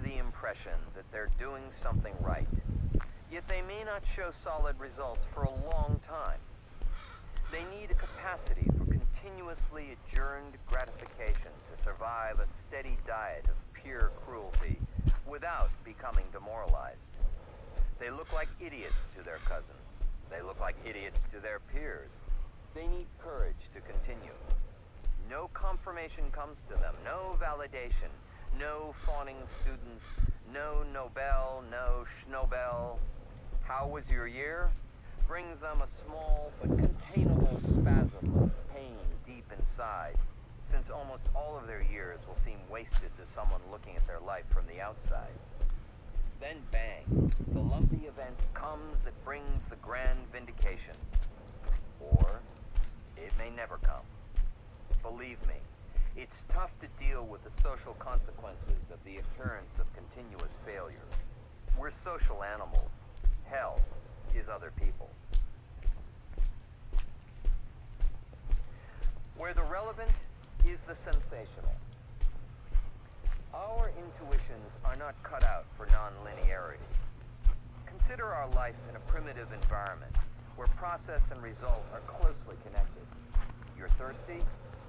the impression that they're doing something right, yet they may not show solid results for a long time. They need a capacity for continuously adjourned gratification to survive a steady diet of pure cruelty without becoming demoralized. They look like idiots to their cousins. They look like idiots to their peers. They need courage to continue. No confirmation comes to them, no validation, no fawning students, no Nobel, no Schnobel. How was your year? Brings them a small but containable spasm of pain deep inside, since almost all of their years will seem wasted to someone looking at their life from the outside. Then bang, the lumpy event comes that brings the grand vindication. Or it may never come. Believe me, it's tough to deal with the social consequences of the occurrence of continuous failure. We're social animals. Hell is other people. Where the relevant is the sensational. Our intuitions are not cut out for non-linearity. Consider our life in a primitive environment where process and result are closely connected. You're thirsty?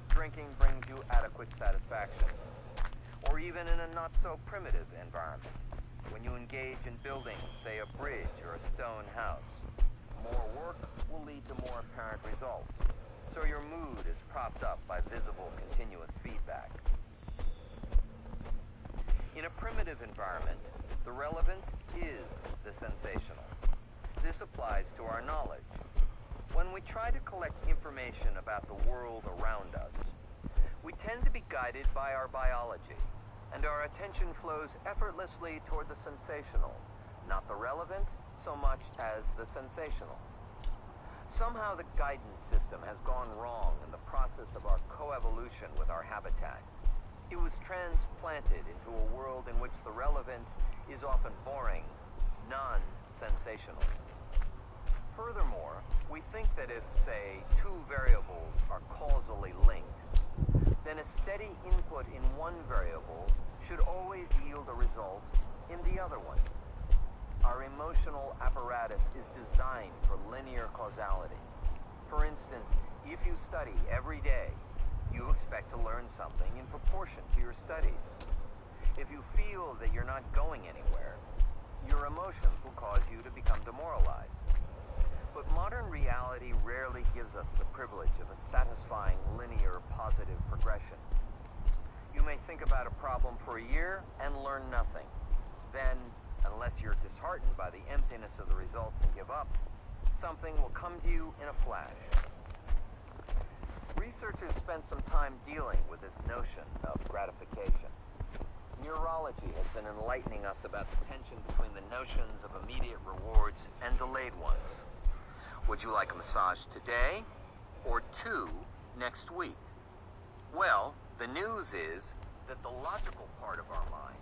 Drinking brings you adequate satisfaction. Or even in a not-so-primitive environment, when you engage in building, say, a bridge or a stone house, more work will lead to more apparent results, so your mood is propped up by visible, continuous feedback. In a primitive environment, the relevant is the sensational. This applies to our knowledge. When we try to collect information about the world around us, we tend to be guided by our biology, and our attention flows effortlessly toward the sensational, not the relevant so much as the sensational. Somehow the guidance system has gone wrong in the process of our coevolution with our habitat. It was transplanted into a world in which the relevant is often boring, non-sensational. Furthermore, we think that if, say, two variables are causally linked, then a steady input in one variable should always yield a result in the other one. Our emotional apparatus is designed for linear causality. For instance, if you study every day, you expect to learn something in proportion to your studies. If you feel that you're not going anywhere, your emotions will cause you to become demoralized. But modern reality rarely gives us the privilege of a satisfying linear positive progression. You may think about a problem for a year and learn nothing. Then, unless you're disheartened by the emptiness of the results and give up, something will come to you in a flash. Researchers spent some time dealing with this notion of gratification. Neurology has been enlightening us about the tension between the notions of immediate rewards and delayed ones. Would you like a massage today or 2 next week? Well, the news is that the logical part of our mind,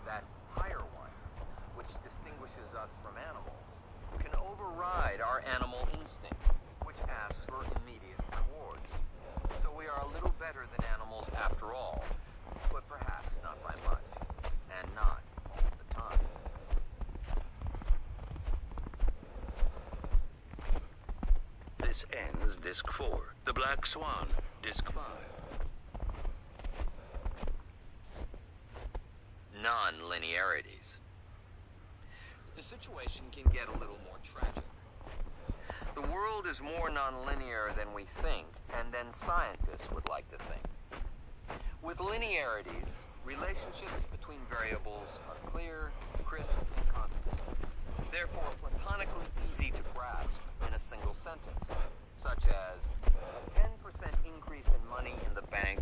that higher one, which distinguishes us from animals, can override our animal instinct, which asks for immediate rewards. So we are a little better than animals after all, but perhaps not by much, and not all the time. This ends Disc 4. The Black Swan, Disc 5. Non-linearities. The situation can get a little more tragic. The world is more non-linear than we think, and than scientists would like to think. With linearities, relationships between variables are clear, crisp, and constant. Therefore, platonically easy to grasp in a single sentence, such as a 10% increase in money in the bank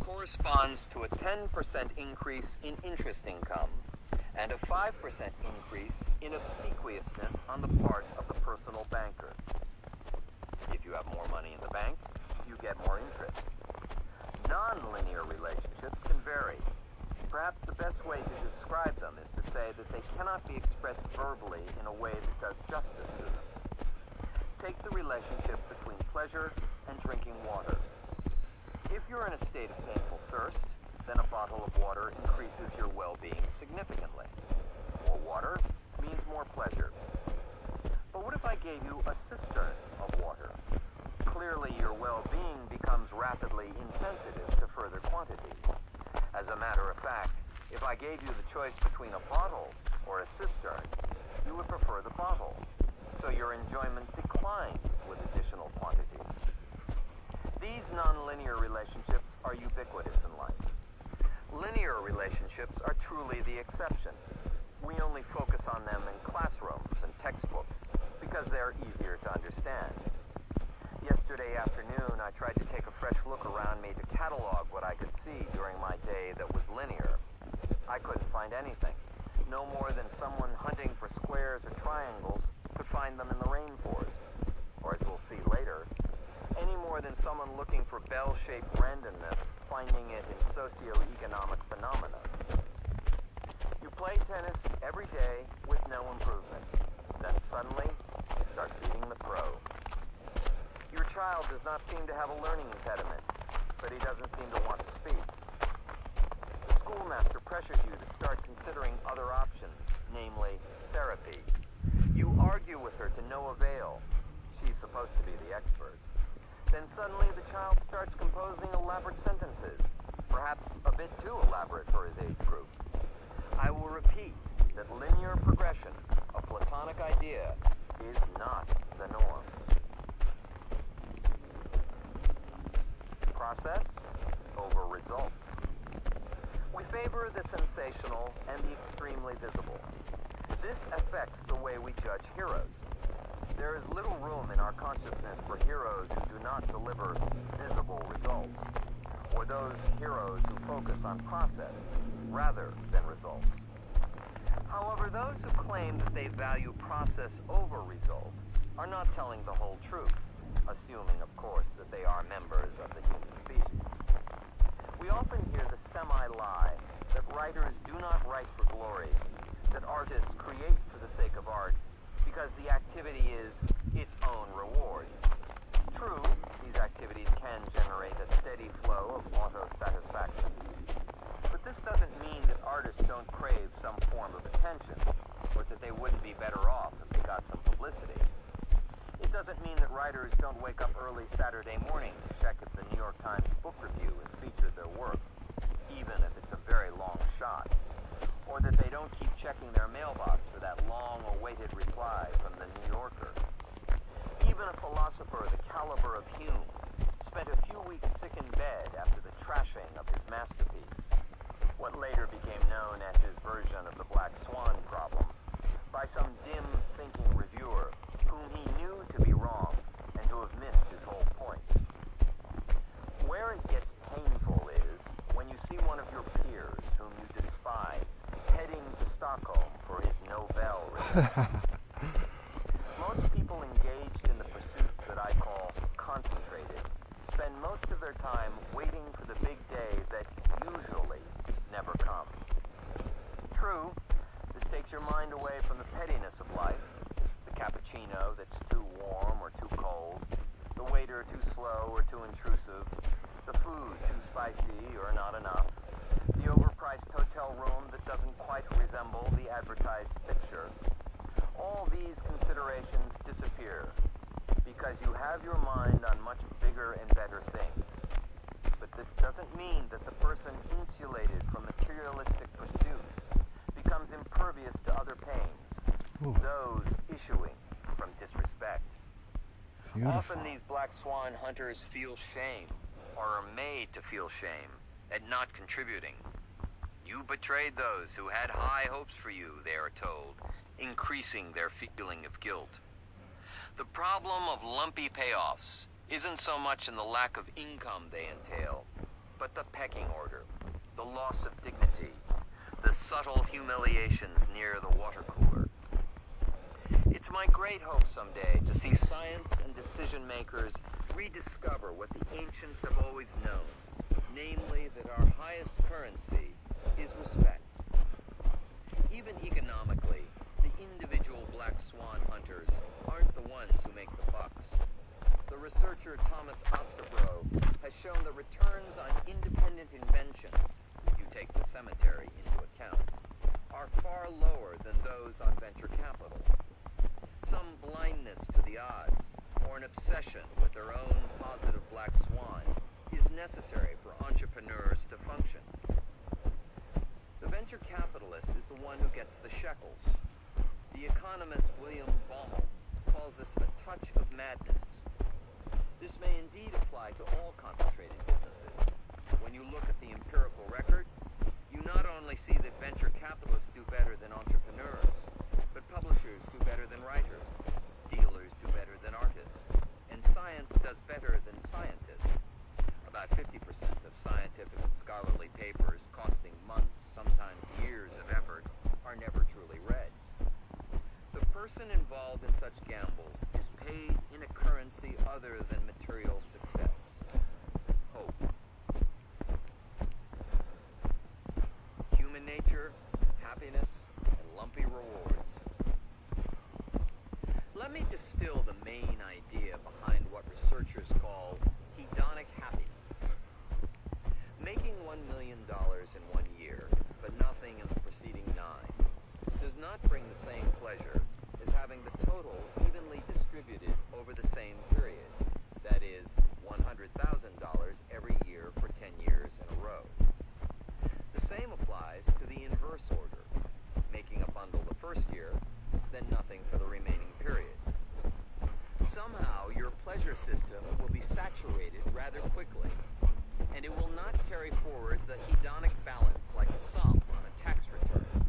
corresponds to a 10% increase in interest income and a 5% increase in obsequiousness on the part of the personal banker. If you have more money in the bank, you get more interest. Non-linear relationships can vary. Perhaps the best way to describe them is to say that they cannot be expressed verbally in a way that does justice to them. Take the relationship between pleasure and drinking water. If you're in a state of painful thirst, then a bottle of water increases your well-being significantly. More water means more pleasure. But what if I gave you a cistern of water? Clearly, your well-being becomes rapidly insensitive to further quantities. As a matter of fact, if I gave you the choice between a bottle or a cistern, you would prefer the bottle, so your enjoyment declines with additional quantities. These nonlinear relationships are ubiquitous in life. Linear relationships are truly the exception. We only focus on them in classrooms and textbooks because they're easier to understand. Yesterday afternoon, I tried to take a fresh look around me to catalog what I could see during my day that was linear. I couldn't find anything, no more than someone hunting for squares or triangles could find them in the rainforest, or as we'll see later, any more than someone looking for bell-shaped randomness finding it in socio-economic phenomena. You play tennis every day with no improvement. Then suddenly, you start beating the pro. Your child does not seem to have a learning impediment, but he doesn't seem to want to speak. The schoolmaster pressures you to start considering other options, namely therapy. You argue with her to no avail. She's supposed to be the expert. Then suddenly the child starts composing elaborate sentences, perhaps a bit too elaborate for his age group. I will repeat that linear progression, a Platonic idea, is not the norm. Process over results. We favor the sensational and the extremely visible. This affects the way we judge heroes. There is little room in our consciousness for heroes who do not deliver visible results, or those heroes who focus on process rather than results. However, those who claim that they value process over result are not telling the whole truth, assuming, of course, that they are members of the human species. We often hear the semi-lie that writers do not write for glory, that artists create for the sake of art, because the activity is its own reward. True, these activities can generate a steady flow of auto-satisfaction. But this doesn't mean that artists don't crave some form of attention, or that they wouldn't be better off if they got some publicity. It doesn't mean that writers don't wake up early Saturday morning to check if the New York Times book review has featured their work, even if it's a very long shot, or that they don't keep checking their mailbox for that long-awaited reply from the New Yorker. Even a philosopher the caliber of Hume spent a few weeks sick in bed after the trashing of his masterpiece, what later became known as his version of the Black Swan problem, by some dim thinking reviewer whom he knew to be wrong and to have missed his whole point. Where it gets painful is when you see one of your peers whom you despise heading to Stockholm for his Nobel reception. Most people engaged in the pursuits that I call concentrated spend most of their time waiting for the big day that usually never comes. True, this takes your mind away from the pettiness of life, the cappuccino that's too warm or too cold, the waiter too slow or too intrusive, the food too spicy or not enough, the overpriced hotel room that doesn't quite resemble the advertised picture. All these considerations disappear because you have your mind on much bigger and better things. But this doesn't mean that the person insulated from materialistic pursuits becomes impervious to other pains, those issuing from disrespect. Beautiful. Often these black swan hunters feel shame, or are made to feel shame, at not contributing. You betrayed those who had high hopes for you, they are told, increasing their feeling of guilt. The problem of lumpy payoffs isn't so much in the lack of income they entail, but the pecking order, the loss of dignity, the subtle humiliations near the water cooler. It's my great hope someday to see science and decision makers rediscover what the ancients have always known, namely that our highest currency is respect. Even economically, the individual black swan hunters aren't the ones who make the bucks. The researcher Thomas Osterbrough has shown that returns on independent inventions, take the cemetery into account, are far lower than those on venture capital. Some blindness to the odds, or an obsession with their own positive black swan, is necessary for entrepreneurs to function. The venture capitalist is the one who gets the shekels. The economist William Baumol calls this a touch of madness. This may indeed apply to all concentrated businesses. When you look at the empirical record, you not only see that venture capitalists do better than entrepreneurs, but publishers do better than writers, dealers do better than artists, and science does better than scientists. About 50% of scientific and scholarly papers costing months, sometimes years of effort, are never truly read. The person involved in such gambles is paid in a currency other than material success: hope. Human nature, happiness, and lumpy rewards. Let me distill the main idea behind what researchers call hedonic happiness. Making $1 million in 1 year, but nothing in the preceding 9, does not bring the same pleasure as having the total evenly distributed over the same period, that is, $100,000 every year for 10 years in a row. The same applies to the inverse order, making a bundle the first year, then nothing for the remaining period. Somehow your pleasure system will be saturated rather quickly, and it will not carry forward the hedonic balance like a sum on a tax return.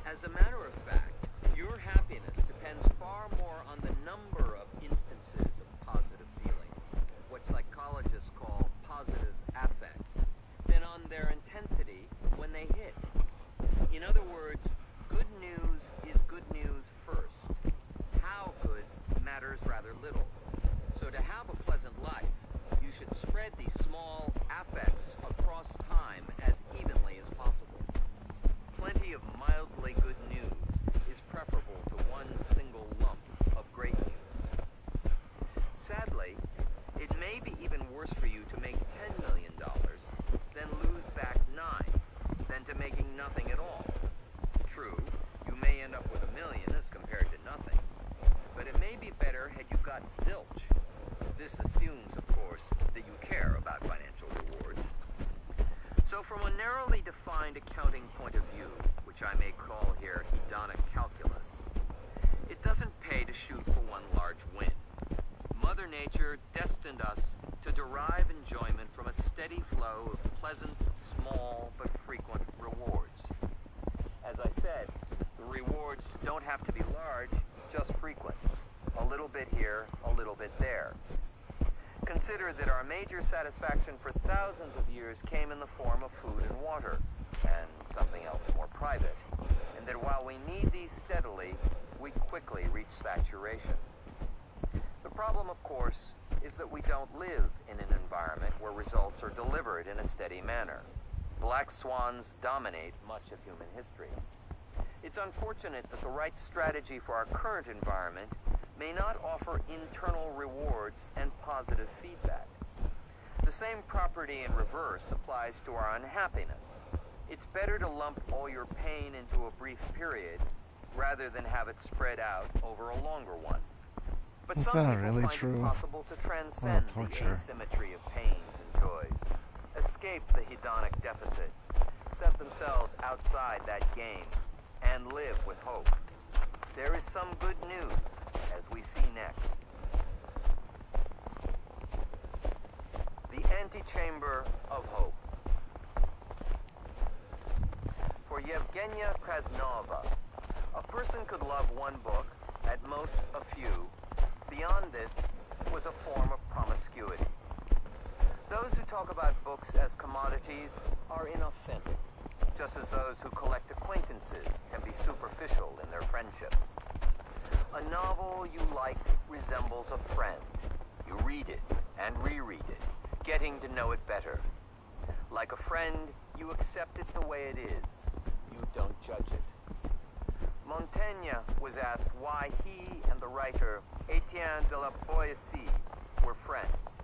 As a matter of fact, your happiness depends far more on the number of instances of positive feelings, what psychologists call positive affect, than on their intensity when they hit. In other words, good news is good news first. How good matters rather little. So to have a pleasant life, you should spread these small affects across time as evenly as possible. Plenty of mildly good news is preferable to one single lump of great news. Sadly, it may be even worse for you to make $10 million, then lose back 9, than to making nothing at all. True, you may end up with $1 million as compared to nothing, but it may be better had you got zilch. This assumes, of course, that you care about financial rewards. So from a narrowly defined accounting point of view, which I may call here hedonic calculus, it doesn't pay to shoot for one large win. Mother Nature destined us to derive enjoyment from a steady flow of pleasant, small, but frequent rewards. As I said, the rewards don't have to be large, just frequent. A little bit here, a little bit there. Consider that our major satisfaction for thousands of years came in the form of food and water, and something else more private, and that while we need these steadily, we quickly reach saturation. The problem, of course, is that we don't live in an environment where results are delivered in a steady manner. Black swans dominate much of human history. It's unfortunate that the right strategy for our current environment may not offer internal rewards and positive feedback. The same property in reverse applies to our unhappiness. It's better to lump all your pain into a brief period rather than have it spread out over a longer one. But Is some that people really find true? it possible to transcend the torture. asymmetry of pains and joys, escape the hedonic deficit, set themselves outside that game, and live with hope. There is some good news, as we see next. The antechamber of hope. For Yevgenia Krasnova, a person could love one book, at most a few. Beyond this was a form of promiscuity. Those who talk about books as commodities are inauthentic, just as those who collect acquaintances can be superficial in their friendships. A novel you like resembles a friend. You read it and reread it, getting to know it better. Like a friend, you accept it the way it is. You don't judge it. Montaigne was asked why he and the writer Etienne de la Boétie were friends.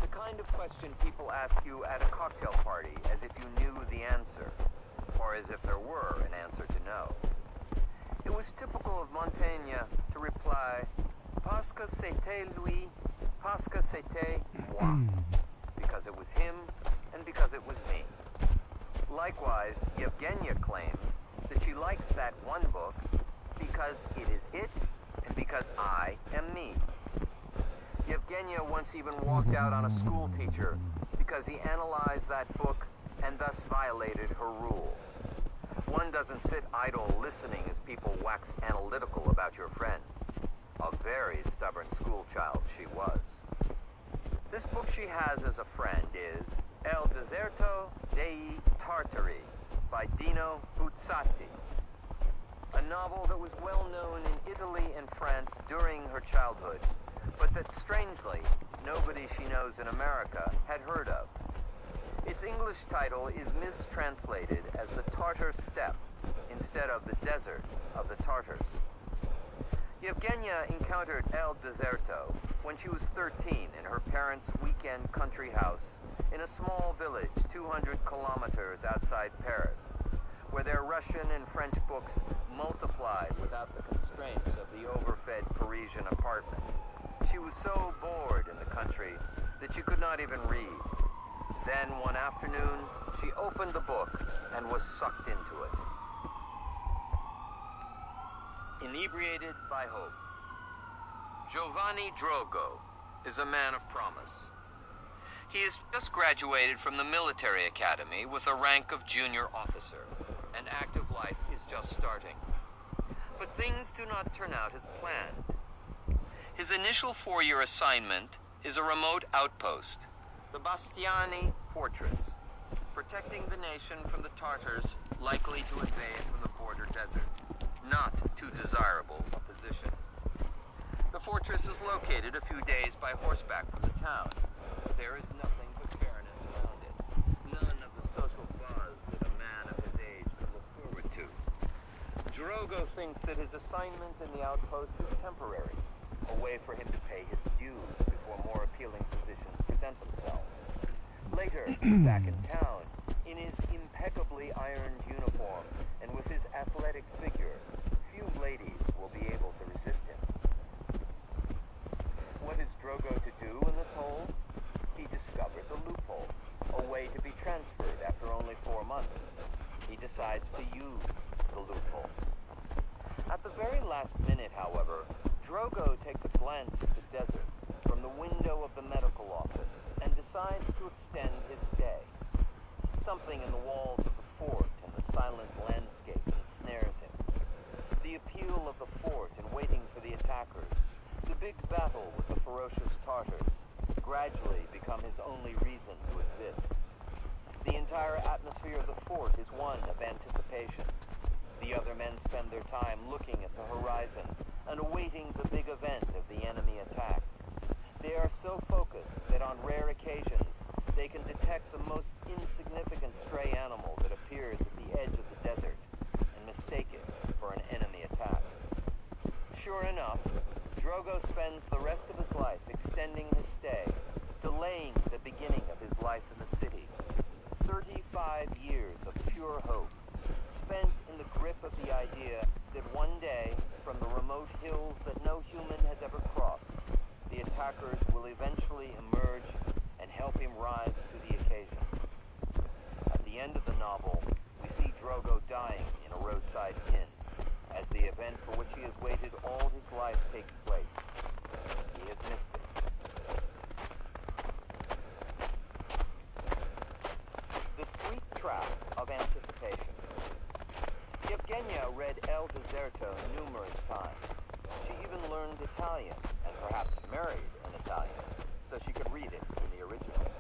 The kind of question people ask you at a cocktail party as if you knew the answer, or as if there were an answer to know. It was typical of Montaigne to reply, parce que c'était lui, parce que c'était moi, because it was him and because it was me. Likewise, Yevgenia claims that she likes that one book because it is it and because I am me. Yevgenia once even walked out on a school teacher because he analyzed that book and thus violated her rule. One doesn't sit idle listening as people wax analytical about your friends. A very stubborn schoolchild she was. This book she has as a friend is El Deserto dei Tartari by Dino Buzzati, a novel that was well known in Italy and France during her childhood, but that strangely nobody she knows in America had heard of. Its English title is mistranslated as the Tartar Steppe instead of the Desert of the Tartars. Yevgenia encountered El Deserto when she was 13 in her parents' weekend country house in a small village 200 kilometers outside Paris, where their Russian and French books multiplied without the constraints of the overfed Parisian apartment. She was so bored in the country that she could not even read. Then one afternoon, she opened the book and was sucked into it. Inebriated by hope. Giovanni Drogo is a man of promise. He has just graduated from the military academy with the rank of junior officer, and active life is just starting. But things do not turn out as planned. His initial 4-year assignment is a remote outpost, the Bastiani Fortress, protecting the nation from the Tartars likely to invade from the border desert. Not too desirable a position. The fortress is located a few days by horseback from the town. There is nothing but fairness around it. None of the social buzz that a man of his age could look forward to. Drogo thinks that his assignment in the outpost is temporary, a way for him to pay his dues before more appealing positions present themselves. Later, back in town, in his impeccably ironed uniform and with his athletic figure, few ladies will be able to resist him. What is Drogo to do in this hole? He discovers a loophole, a way to be transferred after only 4 months. He decides to use the loophole. At the very last minute, however, Drogo takes a glance at the desert from the window of the medical office and decides to extend his stay. Something in the walls of the fort and the silent landscape ensnares him. The appeal of the fort in waiting for the attackers, the big battle with the ferocious Tartars, gradually become his only reason to exist. The entire atmosphere of the fort is one of anticipation. The other men spend their time looking at the horizon and awaiting the big event of the enemy attack. They are so focused that on rare occasions they can detect the most insignificant stray animal that appears at the edge of the desert and mistake it for an enemy attack. Sure enough, Drogo spends the rest of his life extending his stay, delaying the beginning of his life in the city. 35 years of pure hope, spent in the grip of the idea that one day, from the remote hills that no human has ever crossed, the attackers will eventually emerge and help him rise to the occasion. At the end of the novel, we see Drogo dying in a roadside inn, as the event for which he has waited all his life takes place. He has missed it. The sweet trap of anticipation. Yevgenia read El Deserto numerous times. She even learned Italian, and perhaps married an Italian, so she could read it in the original.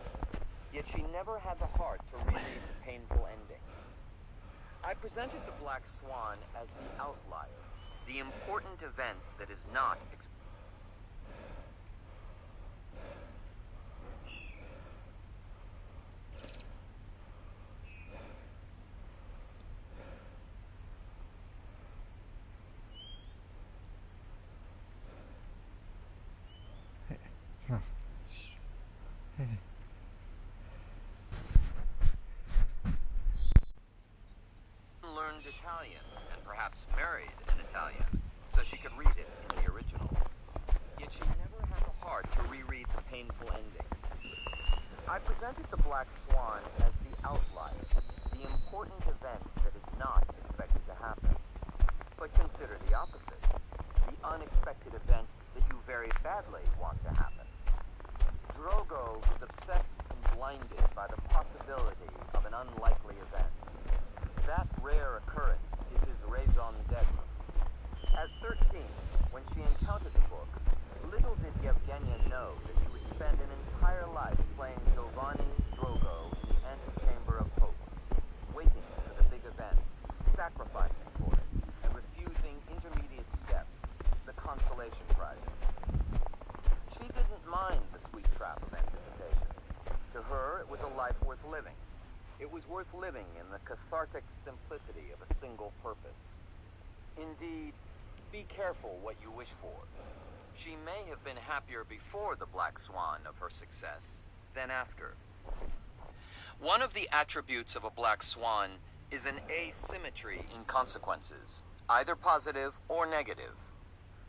Yet she never had the heart to reread the painful ending. I presented the Black Swan as the outlier, the important event that is not Italian, and perhaps married an Italian, so she could read it in the original. Yet she never had the heart to reread the painful ending. I presented The Black Swan as the outlier, the important event that is not expected to happen. But consider the opposite, the unexpected event that you very badly want to happen. Drogo was obsessed and blinded by the possibility of an unlikely event. That rare occurrence is his raison d'etre. At 13, when she encountered the book, little did Yevgenia know that she would spend an entire life playing Giovanni Drogo in the antechamber of hope, waiting for the big event, sacrificing for it, and refusing intermediate steps, the consolation prizes. She didn't mind the sweet trap of anticipation. To her, it was a life worth living. It was worth living in the cathartic simplicity of a single purpose. Indeed, be careful what you wish for. She may have been happier before the Black Swan of her success than after. One of the attributes of a black swan is an asymmetry in consequences, either positive or negative.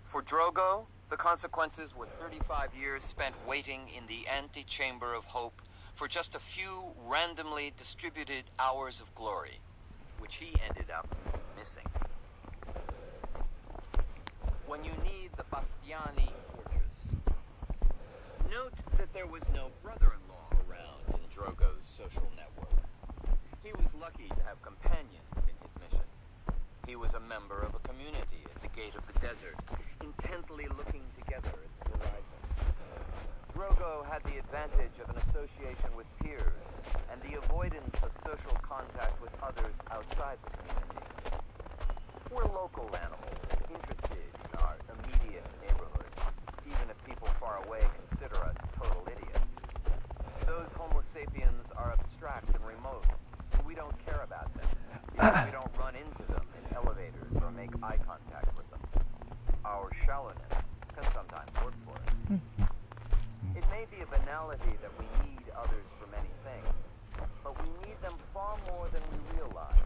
For Drogo, the consequences were 35 years spent waiting in the antechamber of hope for just a few randomly distributed hours of glory, which he ended up missing. When you need the Bastiani fortress, note that there was no brother-in-law around in Drogo's social network. He was lucky to have companions in his mission. He was a member of a community at the gate of the desert, intently looking together at the horizon. Drogo had the advantage of an association with peers and the avoidance of social contact with others outside the community. We're local animals, interested in our immediate neighborhood, even if people far away consider us total idiots. Those Homo sapiens are abstract and remote, and we don't care about them, because we don't run into them in elevators or make eye contact with them. Our shallowness can sometimes work for us. It may be a banality that we need others for many things, but we need them far more than we realize.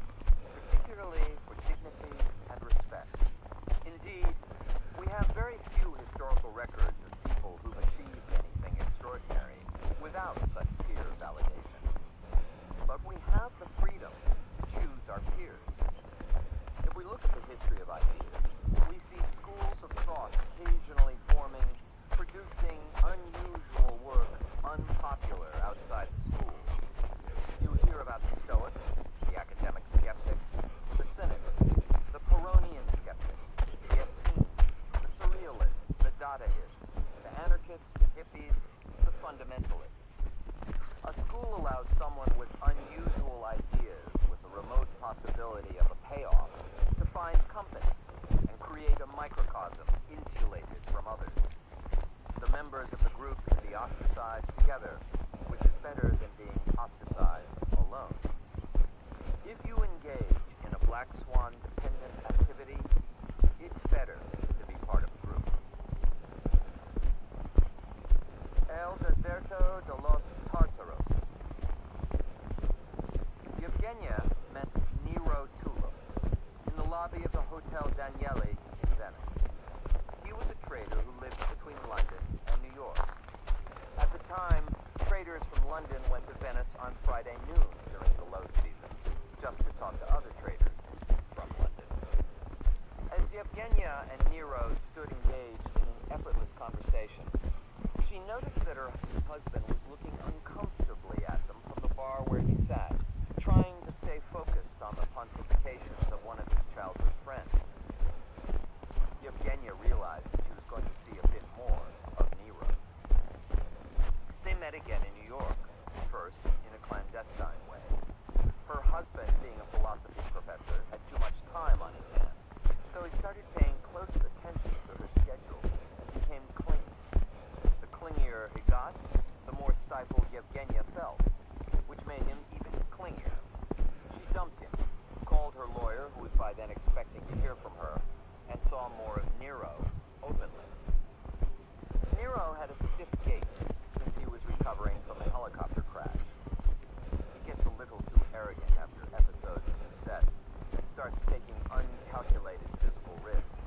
starts taking uncalculated physical risks,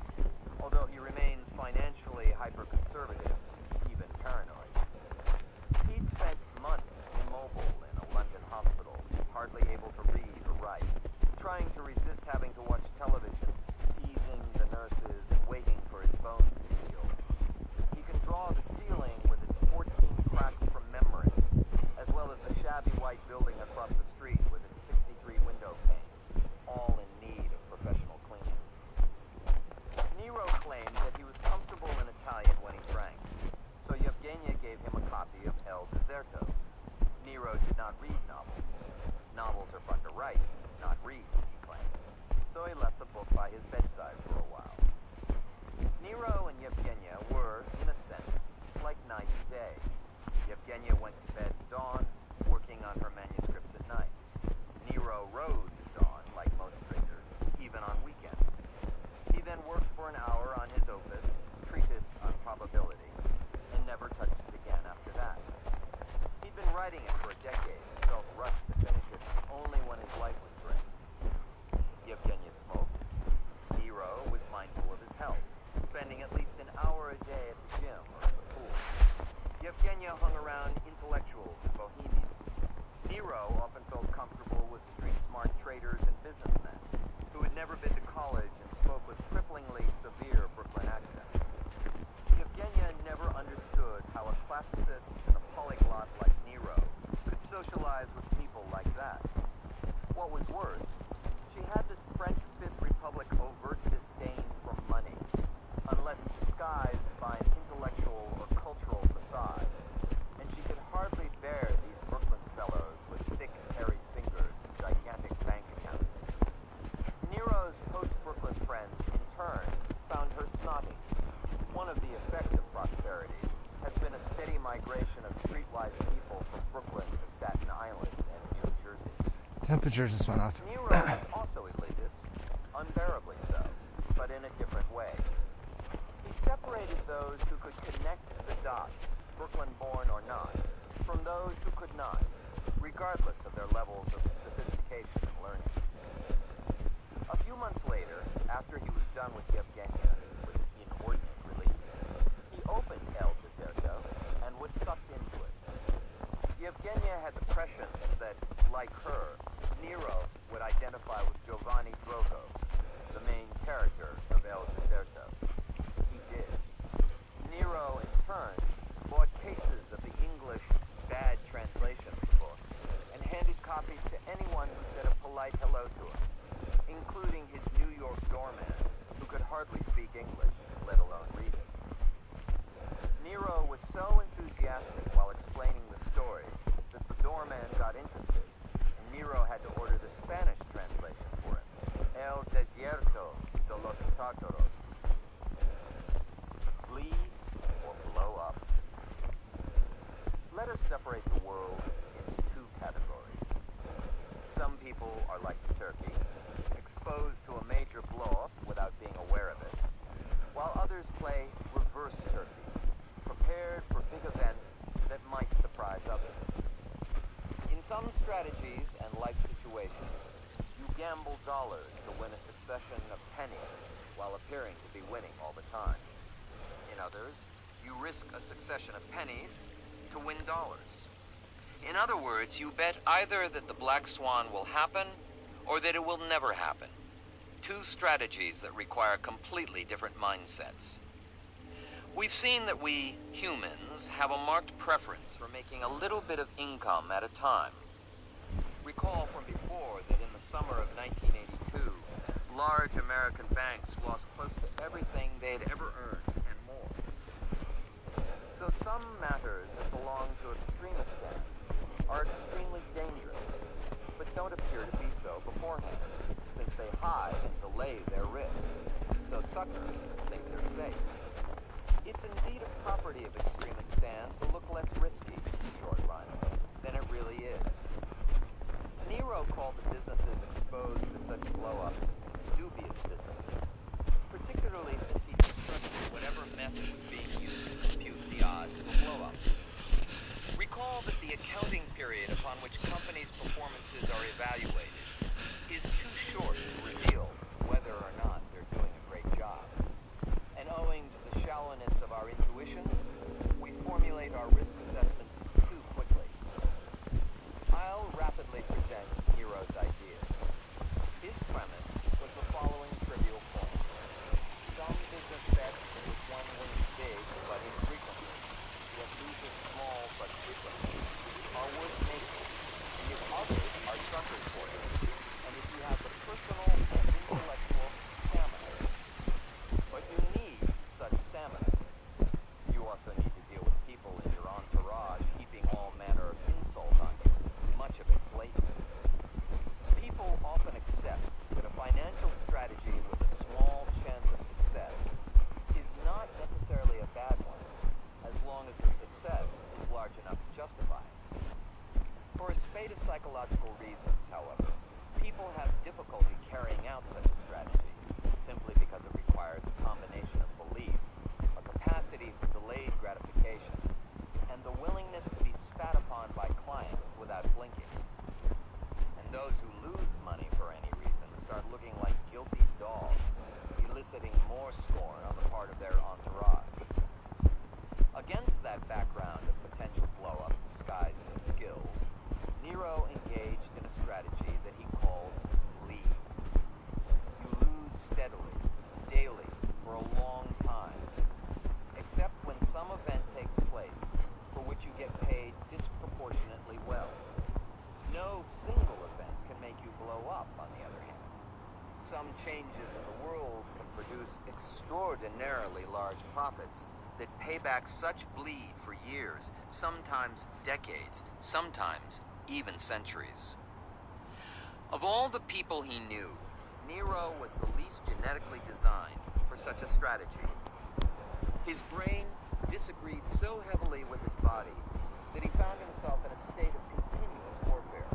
although he remains financially hyper-conservative, even paranoid. He'd spent months immobile in a London hospital, hardly able to read or write, trying to resist having to watch television, teasing the nurses and waiting for his bones to heal. He can draw the ceiling with its 14 cracks from memory, as well as the shabby white building across the street with its 63 window panes, all in need of professional cleaning. Nero claimed that he was comfortable in Italian when he drank, so Yevgenia gave him a copy of El Deserto. Nero did not read novels. Novels are fun to write, not read, he claimed. So he left the book by his bedside for a while. Nero and Yevgenia were, in a sense, like night and day. Yevgenia went to bed at dawn, working on her manuscripts at night. Nero rose at dawn, like most drinkers, even on weekends. He then worked for an hour on his opus, Treatise on Probability, and never touched it again after that. He'd been writing it for a decade and felt rushed to finish it only when his life was threatened. Yevgenia smoked. Nero was mindful of his health, spending at least an hour a day at the gym or at the pool. Yevgenia hung around intellectuals and bohemians. Nero often felt comfortable with street-smart traders and businessmen who had never been to college and spoke with cripplingly severe Brooklyn accents. Yevgenia never understood how a classicist and a polyglot like Nero could socialize with people like that. What was worse, she had this French Fifth Republic overt disdain for money, unless disguised by an intellectual or cultural facade, and she could hardly bear these Brooklyn fellows with thick, hairy fingers and gigantic bank accounts. Nero's post-Brooklyn friends, in turn, found her snotty. One of the effects of prosperity has been a steady migration of streetwise people from Brooklyn to Staten Island and New Jersey. Temperature just went up. Nero was also elitist, unbearably so, but in a different way. He separated those who could connect the dots, Brooklyn-born or not, from those who could not, regardless of their levels of sophistication and learning. A few months later, after he was done with Yevgenia, with inordinate relief, he opened El Deserto and was sucked into it. Yevgenia had the prescience that, like her, Nero would identify with Giovanni Drogo, the main character of El Deserto. He did. Nero, in turn, bought cases of the English bad translation of the book and handed copies to anyone who said a polite hello to him, including his New York doorman, who could hardly speak English, let alone read it. Nero was so enthusiastic while explaining the story that the doorman got interested, and Nero had to order the Spanish translation for him, El Desierto de los Tartaros. Bleed or blow up. Let us separate the world into two categories. Some people are like the turkey, exposed to a major blow-up without being aware of it, while others play reverse turkey, prepared for big events that might surprise others. In some strategies and life situations, you gamble dollars to win a succession of pennies while appearing to be winning all the time. In others, you risk a succession of pennies to win dollars. In other words, you bet either that the Black Swan will happen or that it will never happen. Two strategies that require completely different mindsets. We've seen that we, humans, have a marked preference for making a little bit of income at a time. Recall from before that in the summer of 1982, large American banks lost close to everything they had ever earned and more. So some matters that belong to extremistan are extremely dangerous, but don't appear to be so beforehand, since they hide and delay their risks, so suckers think they're safe. It's indeed a property of extremistan to look less risky in the short run than it really is. Nero called the businesses exposed to such blow-ups dubious businesses, particularly since he constructed whatever method was being used to compute the odds of a blow-up. Recall that the accounting period upon which companies' performances are evaluated is too short to reveal changes in the world can produce extraordinarily large profits that pay back such bleed for years, sometimes decades, sometimes even centuries. Of all the people he knew, Nero was the least genetically designed for such a strategy. His brain disagreed so heavily with his body that he found himself in a state of continuous warfare.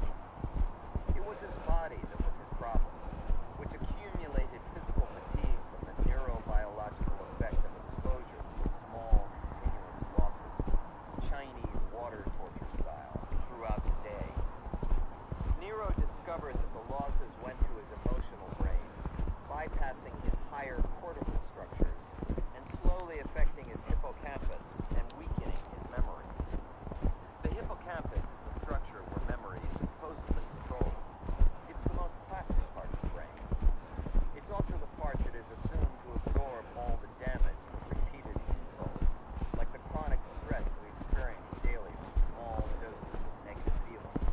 It was his body that was his problem, which accumulated physical fatigue from the neurobiological effect of exposure to small, continuous losses, Chinese water torture style, throughout the day. Nero discovered that the losses went to his emotional brain, bypassing his higher cortical structures and slowly affecting his hippocampus and weakening his memory. The hippocampus is the structure where memory is supposedly controlled. It's the most plastic part of the brain. It's also the part that is assumed to absorb all the damage of repeated insults, like the chronic stress we experience daily from small doses of negative feelings,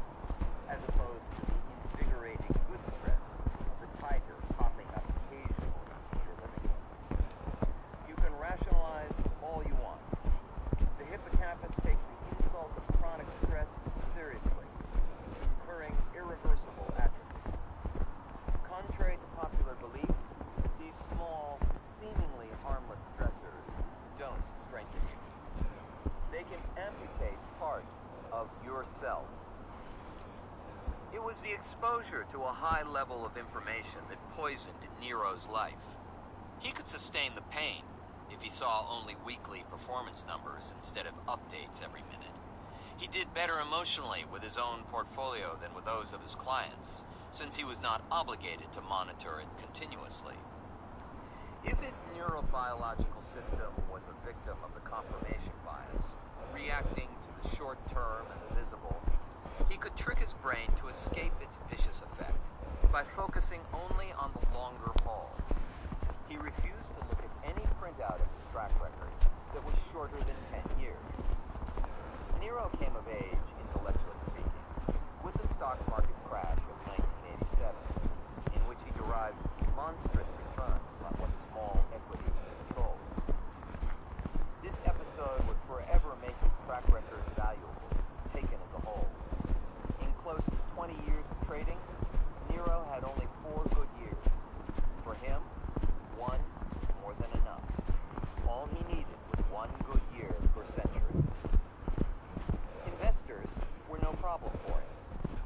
as opposed to the invigorating good stress of the tiger popping up occasionally in your living room. You can rationalize all you want. The hippocampus takes the insult of chronic stress seriously, incurring irreversible atrophy. Contrary to popular belief, these small, seemingly harmless stressors don't strengthen you. They can amputate part of yourself. It was the exposure to a high level of information that poisoned Nero's life. He could sustain the pain if he saw only weekly performance numbers instead of updates every minute. He did better emotionally with his own portfolio than with those of his clients, since he was not obligated to monitor it continuously. If his neurobiological system was a victim of the confirmation bias, reacting to the short-term and the visible, he could trick his brain to escape its vicious effect by focusing only on the longer haul. He refused to look at any printout of his track record that was shorter than 10 years. Nero came of age, intellectually speaking, with the stock market crash of 1987, in which he derived monstrous returns on what small equities he controlled. This episode would forever make his track record valuable, taken as a whole. In close to 20 years of trading, Nero had only 4 good years. For him, one more than enough. All he needed was 1 good year per century. Investors were no problem for him.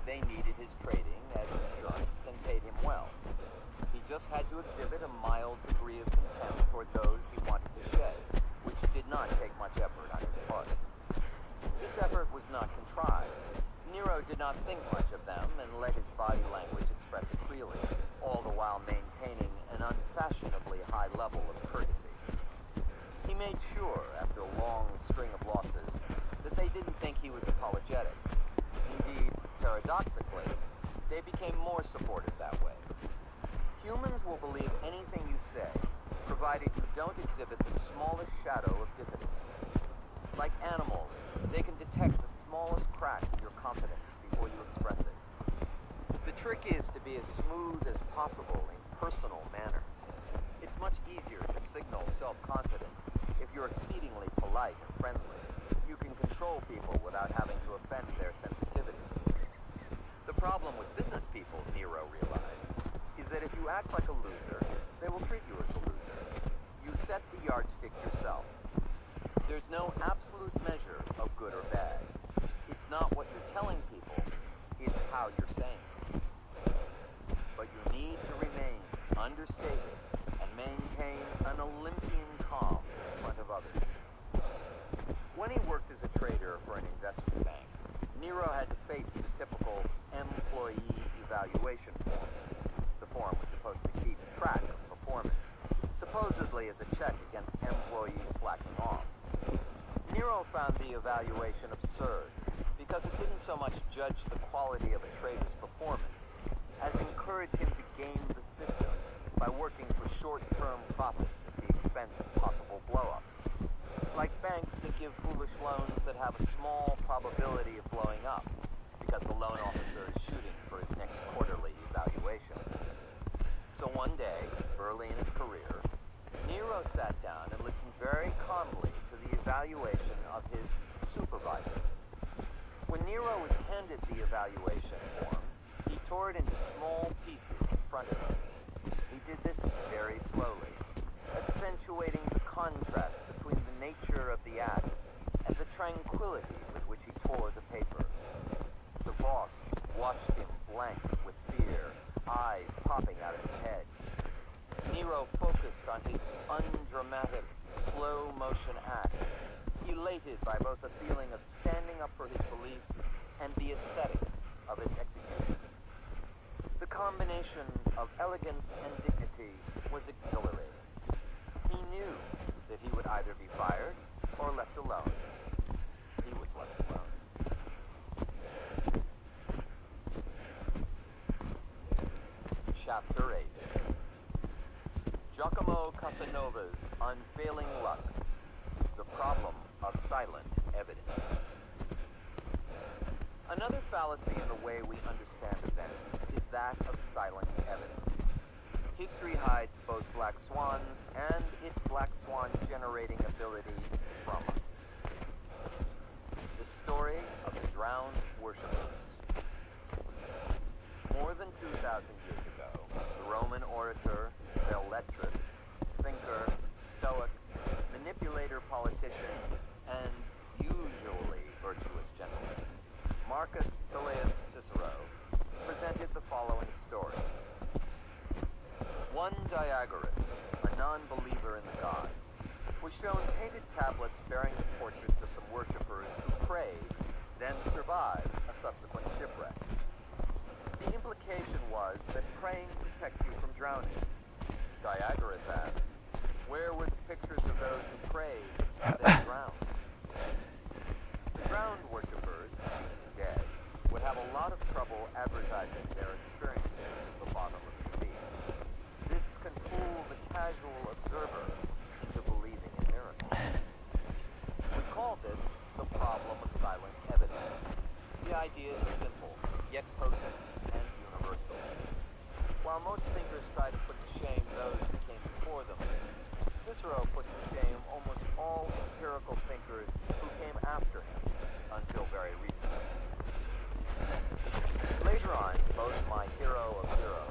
They needed his trading as insurance and paid him well. He just had to exhibit a mild degree of contempt toward those he wanted to shed, which did not take much effort on his part. This effort was not contrived. Nero did not think much of them and let his body language express it freely, all the while maintaining an unfashionably high level of courtesy. He made sure, after a long string of losses, that they didn't think he was apologetic. Indeed, paradoxically, they became more supportive that way. Humans will believe anything you say, provided you don't exhibit the smallest shadow of diffidence. Like animals, they can detect the smallest crack in your confidence before you express it. The trick is to be as smooth as possible in personal manners. It's much easier to signal self-confidence if you're exceedingly polite and friendly. You can control people without having to offend their sensitivity. The problem with business people, Nero realized, is that if you act like a loser, they will treat you as a loser. You set the yardstick yourself. There's no absolute measure of good or bad. It's not what you're telling people, it's how you're saying it. But you need to remain understated and maintain an Olympian calm in front of others. When he worked as a trader for an investment bank, Nero had to face the typical employee evaluation form. The form was supposed to keep track of performance, supposedly as a check against employees slacking off. Nero found the evaluation absurd because it didn't so much judge the quality of a trader's performance as encourage him to game the system by working for short-term profits at the expense of possible blow-ups. Like banks that give foolish loans that have a small probability of blowing up because the loan officer is shooting for his next quarterly evaluation. So one day, evaluation form, he tore it into small pieces in front of him. He did this very slowly, accentuating the contrast between the nature of the act and the tranquility with which he tore the paper. The boss watched him blank with fear, eyes popping out of his head. Nero focused on his undramatic, slow-motion act, elated by both the feeling of standing up for his beliefs and the aesthetics of its execution. The combination of elegance and dignity was exhilarating. He knew that he would either be fired or left alone. He was left alone. Chapter 8. Giacomo Casanova's unfailing luck. The problem of silent evidence. Another fallacy in the way we understand events is that of silent evidence. History hides both black swans and its black swan generating ability from us. The story of the drowned worshippers. More than 2,000 years ago, the Roman orator, belletrist, thinker, stoic, manipulator, politician, and usually virtuous gentleman, Marcus Tullius Cicero, presented the following story. One Diagoras, a non-believer in the gods, was shown painted tablets bearing the portraits of some worshippers who prayed, then survived a subsequent shipwreck. The implication was that praying protects you from drowning. Diagoras asked, where were the pictures of those who prayed and then drowned? The drowned worshippers, dead, would have a lot of trouble advertising their experiences at the bottom of the sea. This can fool the casual observer into believing in miracles. We call this the problem of silent evidence. The idea is simple, yet potent and universal. While most thinkers try to put to shame those who came before them, Cicero put to shame almost all empirical thinkers who came after him until very recently. Later on, both my hero of heroes